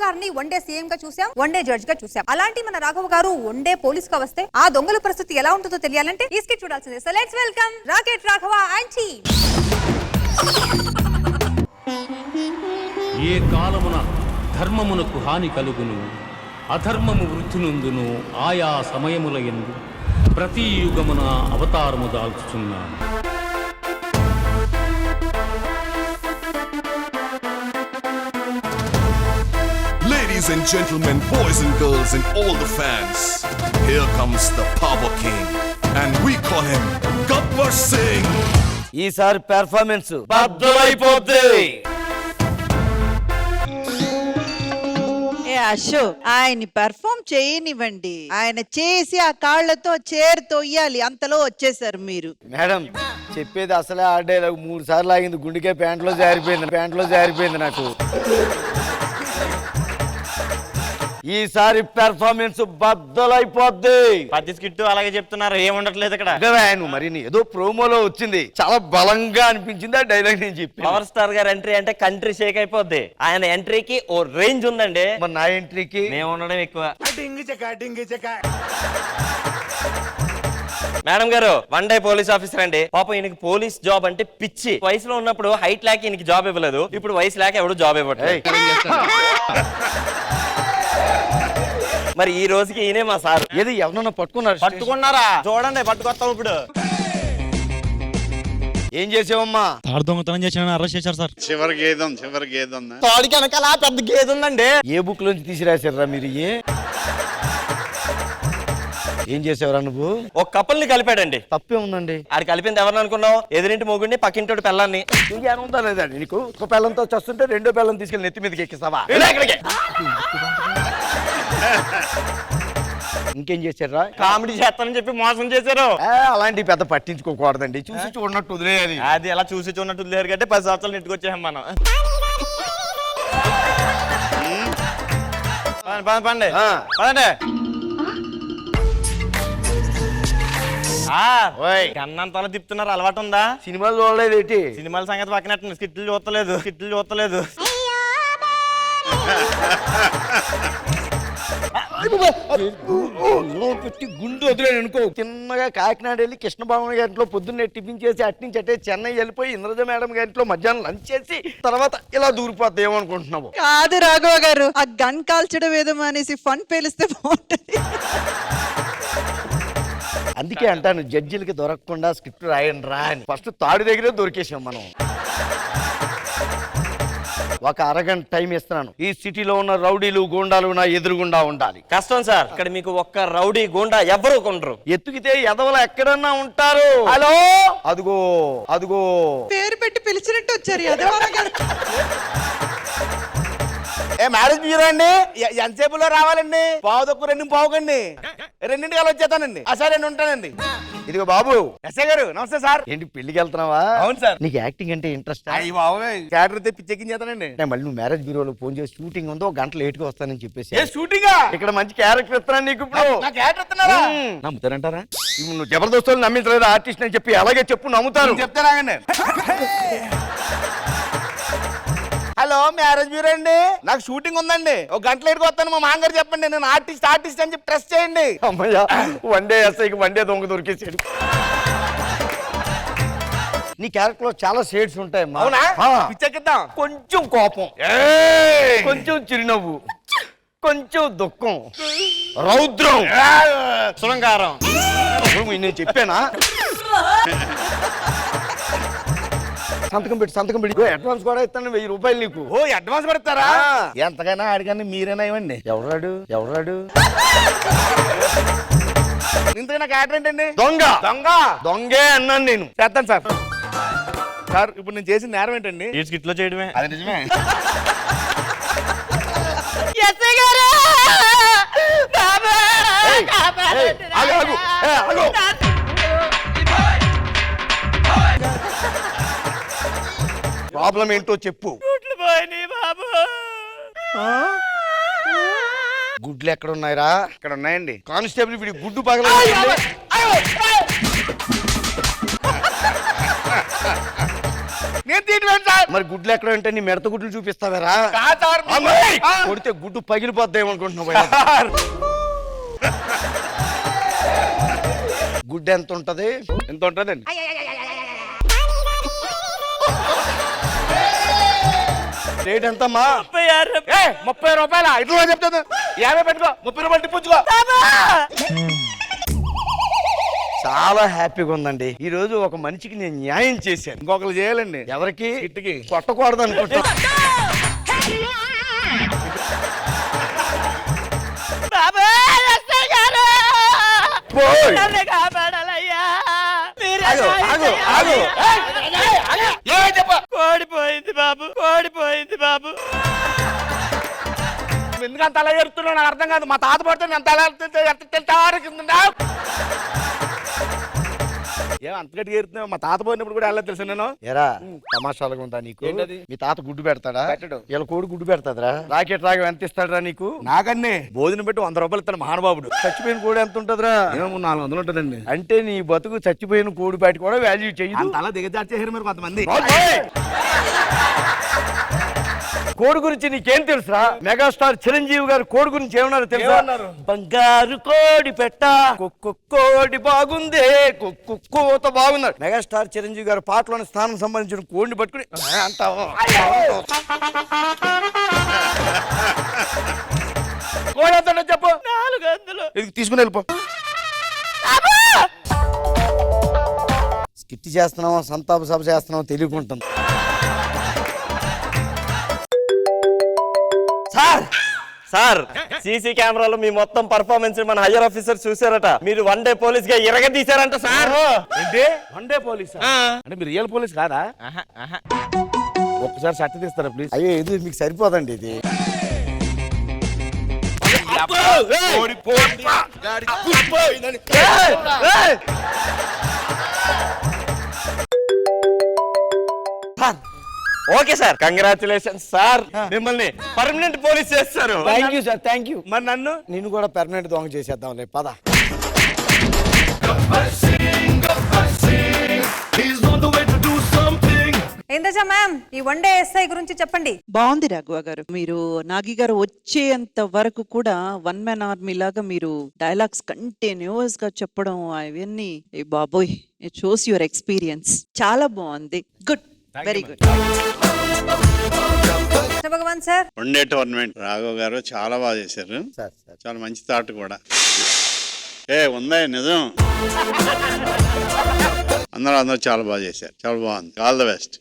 గారిని one day CM గా చూసాం, వన్ డే జడ్జ్ గా చూసాం. అలాంటి మన రాఘవ గారు వన్ డే పోలీస్ గా వస్తే ఆ దొంగల పరిస్థితి ఎలా ఉంటుందో తెలియాలంటే ఈ స్కిట్ చూడాల్సిందే. So let's welcome Rocket Raghava and team. ఏ కాలమున ధర్మమునకు హాని కలుగును, అధర్మము వృద్ధినందును ఆయా సమయముల యందు ప్రతి యుగమున అవతారము దాల్చుచున్నాను. Ladies and gentlemen, boys and girls and all the fans, here comes the Power King and we call him Gabbar Singh. ఈసారి పెర్ఫార్మెన్స్ బద్దలైపోద్ది. అశోక్ ఆయన పెర్ఫామ్ చేయనివ్వండి, ఆయన చేసి ఆ కాళ్లతో చైర్ తొయ్యాలి, అంతలో వచ్చేసారు మీరు. మేడం చెప్పేది అసలే ఆ డైలాగ్ 3 సార్లు ఆగింది, గుండెకే ప్యాంట్లో జారిపోయింది నాకు. ఈసారి పెర్ఫార్మెన్స్ బద్దలైపోద్ది. పది స్కిట్ అలాగే చెప్తున్నారు, ఏముండట్లేదు ఇక్కడ. మరి ఏదో ప్రోమోలో వచ్చింది, చాలా బలంగా అనిపించింది ఆ డైలాగ్. నేను చెప్పి పవర్ స్టార్ గారు ఎంట్రీ అంటే కంట్రీ షేక్ అయిపోద్ది. ఆయన ఎంట్రీకి ఓ రేంజ్ ఉందండి. మరి నా ఎంట్రీకి మేము ఉండడం ఎక్కువ. మేడం గారు వన్ డే పోలీస్ ఆఫీసర్ అండి. పాపం ఈయనకి పోలీస్ జాబ్ అంటే పిచ్చి. వయసులో ఉన్నప్పుడు హైట్ లేక ఈయనకి జాబ్ ఇవ్వలేదు, ఇప్పుడు వయసు లేక ఎవడు జాబ్ ఇవ్వట్లేదు. మరి ఈ రోజుకి ఈయనే మా సార్. ఏది ఎవరన్నా పట్టుకున్నారా? చూడండి, పట్టుకొస్తాం. ఇప్పుడు ఏం చేసావమ్మా? తాడు దొంగతనం చేసిన అరెస్ట్ చేశారు సార్. చివరి గేదం తాడికి వెనకాల పెద్ద గేదె ఉందండి. ఏ బుక్ లోంచి తీసిరాశారా మీరు? ఏం చేసేవరా నువ్వు? ఒక కపుల్ ని కలిపాడండి. తప్పే ఉందండి. ఆడు కలిపింది ఎవరిని అనుకున్నావు? ఎదురింటి మొగుడిని, పక్కింటి పెళ్ళాన్ని. ఉందా లేదా నీకు? ఒక పిల్లంతో చస్తుంటే రెండో పిల్లని తీసుకెళ్ళి నెత్తి మీదకి ఎక్కిస్తావా? ఇంకేం చేశారా? కామెడీ చేస్తానని చెప్పి మోసం చేశారు. అలాంటి పెద్ద పట్టించుకోకూడదండి, చూసి చూడనట్టు వదిలేయాలి. అది ఎలా చూసి చూడనట్టు వదిలేరు కంటే 10 సంవత్సరాలు ఇంటికి వచ్చాం మనం. పండి పదండి. కన్నంతలో తిప్పుతున్నారు, అలవాటు ఉందా? సినిమాలు చూడలేదు ఏంటి? సినిమాల సంగతి పక్కనట్టు స్కిట్లు చూస్తలేదు. పెట్టి గుండు వదిలేను అనుకో. చిన్నగా కాకినాడ వెళ్ళి కృష్ణబాబు గారింట్లో పొద్దున్నే టిఫిన్ చేసి అట్నుంచి అట్టే చెన్నై వెళ్ళిపోయి ఇంద్రజ మేడం గారింట్లో మధ్యాహ్నం లంచ్ చేసి తర్వాత ఇలా దూరిపోద్ది ఏమనుకుంటున్నావు? కాదు రాఘవ గారు, ఆ గన్ కాల్చడం ఏదో అనేసి ఫన్ పేలిస్తే బాగుంటది. అందుకే అంటాను జడ్జిలకి దొరకకుండా స్క్రిప్ట్ రాయండి రా అని. ఫస్ట్ తాడు దగ్గరే దొరికేసాం మనం. ఒక అరగంట టైం ఇస్తున్నాను. ఈ సిటీలో ఉన్న రౌడీలు గూండాలు నా ఎదురుగుండా ఉండాలి. కష్టం సార్, ఇక్కడ మీకు ఒక్క రౌడీ గూండా ఎవరు కొండరు. ఎత్తుకితే ఎదవలు ఎక్కడన్నా ఉంటారు. హలో, అదుగో పేరు పెట్టి పిలిచినట్టు వచ్చారు. మ్యారేజ్ బ్యూరో అండి. ఎంతసేపులో రావాలండి? పావు తక్కువ 2 కండి. 2 వచ్చేస్తానండి. సరే ఉంటానండి. ఇదిగో బాబు. ఎస్ఐ గారు నమస్తే సార్. ఏంటి పెళ్లికి వెళ్తున్నావా? అవును సార్. నీకు యాక్టింగ్ అంటే ఇంట్రెస్ట్? క్యారెక్టర్ తెప్పి చెక్కింగ్ చేస్తానండి. మళ్ళీ నువ్వు మ్యారేజ్ బ్యూరోలో ఫోన్ చేసి షూటింగ్ ఉందో 1 గంట లేట్ గా వస్తానని చెప్పేసి. షూటింగ్ ఇక్కడ మంచి క్యారెక్టర్ ఇస్తున్నాను నీకు. ఇప్పుడు నమ్ముతారంటారా? నువ్వు జబర్దస్త్ నమ్మించలేదు ఆర్టిస్ట్ అని చెప్పి అలాగే చెప్పు, నమ్ముతారు. చెప్తారాగండి. హలో, మ్యారేజ్ బ్యూరో అండి. నాకు షూటింగ్ ఉందండి, 1 గంట లేట్గా వస్తాను. మా మామగారు చెప్పండి, నేను ఆర్టిస్ట్ అని చెప్పి ట్రస్ట్ చేయండి. అమ్మయ్యా, వన్ డే ఎస్ఐకి వన్ డే దొంగ దొరికేసాడు. నీ క్యారెక్టర్ లో చాలా షేడ్స్ ఉంటాయమ్మా. అవునా? పిచ్చెక్కిద్దాం. కొంచెం కోపం, కొంచెం చిరునవ్వు, కొంచెం దుఃఖం, రౌద్రం, శృంగారం. నేను చెప్పానా? సంతకం పెట్టి అడ్వాన్స్ కూడా ఇస్తాను 1000 రూపాయలు నీకు. ఓ, అడ్వాన్స్ పెడతారా? ఎంతకైనా అడిగాని మీరేనా ఇవ్వండి. ఎవరాడు? ఇంతకైనా క్యారెక్టర్ ఏంటండి? దొంగే అన్నాను నేను. చేస్తాను సార్. సార్ ఇప్పుడు నేను చేసిన నేరం ఏంటండి? ఈ స్కిట్ లో చేయడమే. అది నిజమే. ప్రాబ్లం ఏంటో చెప్పు. గుడ్లు ఎక్కడ ఉన్నాయిరా? ఇక్కడ ఉన్నాయండి. కానిస్టేబుల్ వీడి గుడ్డు పగల. నేను తీయటం సార్. మరి గుడ్లు ఎక్కడ అంటే నీ మెడత గుడ్లు చూపిస్తావేరా? కాదు సార్, మీకు- అమ్మాయి! ఆ. కొడితే గుడ్డు పగిలిపోద్ది ఏమనుకుంటున్నావు? సార్, గుడ్డు ఎంత ఉంటది? ఎంత ఉంటుందండి? రేట్ ఎంతమ్మా? 30 రూపాయల ఇట్లా చెప్తాను. 50 పెట్టుకో, 30 రూపాయలు టిప్పుచ్చుకో. చాలా హ్యాపీగా ఉందండి. ఈ రోజు ఒక మనిషికి నేను న్యాయం చేశాను. ఇంకొకరు చేయాలండి. ఎవరికి? ఇట్టుకి. కొట్టకూడదు అనుకుంటా. పోయ్. ఆగు, ఆగు, ఆగు. ఏమని చెప్ప కోడిపోయింది బాబు, కోడిపోయింది బాబు. ఎందుకు అంత అలా ఎరుతున్నావు నాకు అర్థం కాదు. మా తాత పడితే నేను అంత అలా తెలుసా? ఏం అంత గట్టిగా ఎరుతున్నావు? మా తాత పోయినప్పుడు కూడా ఎలా తెలుసా నేను? ఎరా తమాషాలుగా ఉందా నీకు? ఏంటది? మీ తాత గుడ్డు పెడతాడా? పెట్టడు. ఇలా కోడి గుడ్డు పెడతాదరా? రాకెట్ రాగం ఎంత ఇస్తాడరా నీకు? నాకన్నే భోజనం పెట్టి 100 రూపాయలు ఇస్తాను మహానుభావుడు. చచ్చిపోయిన కోడి ఎంత ఉంటదిరా? ఏమో 400 ఉంటుందండి. అంటే నీ బతుకు చచ్చిపోయిన కోడి పాటి కూడా వాల్యూ చెయ్యదు. అంత అలా దిగజార్చేసారు మరి కొంతమంది. కోడి గురించి నీకేం తెలుసురా? మెగాస్టార్ చిరంజీవి గారు కోడి గురించి ఏమన్నారు తెలుసా? ఏమన్నారు? బంగారు కోడి పెట్ట కుక్కు కోడి బాగుందే కుక్కు కోత బాగున్నారు. మెగాస్టార్ చిరంజీవి గారు పాటలోని స్థానం సంబంధించిన కోడిని పట్టుకుని అంటావా? కోడి ఎంత ఉంటుందో చెప్పు. 400. ఇది తీసుకుని వెళ్ళిపో. స్కిట్ చేస్తున్నావా సంతాప సభ చేస్తున్నావా తెలియకుంటుంది. సార్ సీసీ కెమెరాలో మీ మొత్తం పర్ఫార్మెన్స్ మన హయ్యర్ ఆఫీసర్ చూసారట. మీరు 1 డే పోలీస్ గా తీశారంట సార్. ఏంటి 1 డే పోలీస్? అంటే మీరు రియల్ పోలీస్ కాదా? ఒక్కసారి షర్ట్ తీస్తారా ప్లీజ్? అయ్యో ఇది మీకు సరిపోదండి ఇది. Okay sir, congratulation sir. మిమ్మల్ని పర్మనెంట్ పోలీస్ చేస్తారు. Thank you sir, thank you. మరి నన్ను నేను కూడా పెర్మనెంట్ దొంగ చేసేద్దాంలే పద. ఇంద్రజ మ్యామ్, ఈ 1 డే ఎస్ఐ గురించి చెప్పండి. బాగుంది రాఘవ గారు. మీరు నాగి గారు వచ్చేంత వరకు కూడా 1 మ్యాన్ ఆర్మీ లాగా మీరు డైలాగ్స్ కంటిన్యూస్ గా చెప్పడం అవన్నీ ఏ బాబోయ్, ఇట్ షోస్ యువర్ ఎక్స్పీరియన్స్. చాలా బాగుంది. Good, very good. Krishna Bhagavan sir, 1 day tournament Raghav గారు చాలా బాగా చేశారు. సార్ సార్ చాలా మంచి థాట్ కూడా. ఉందా నిజం? అందరూ చాలా బాగా చేశారు. చాలా బాగుంది. All the best.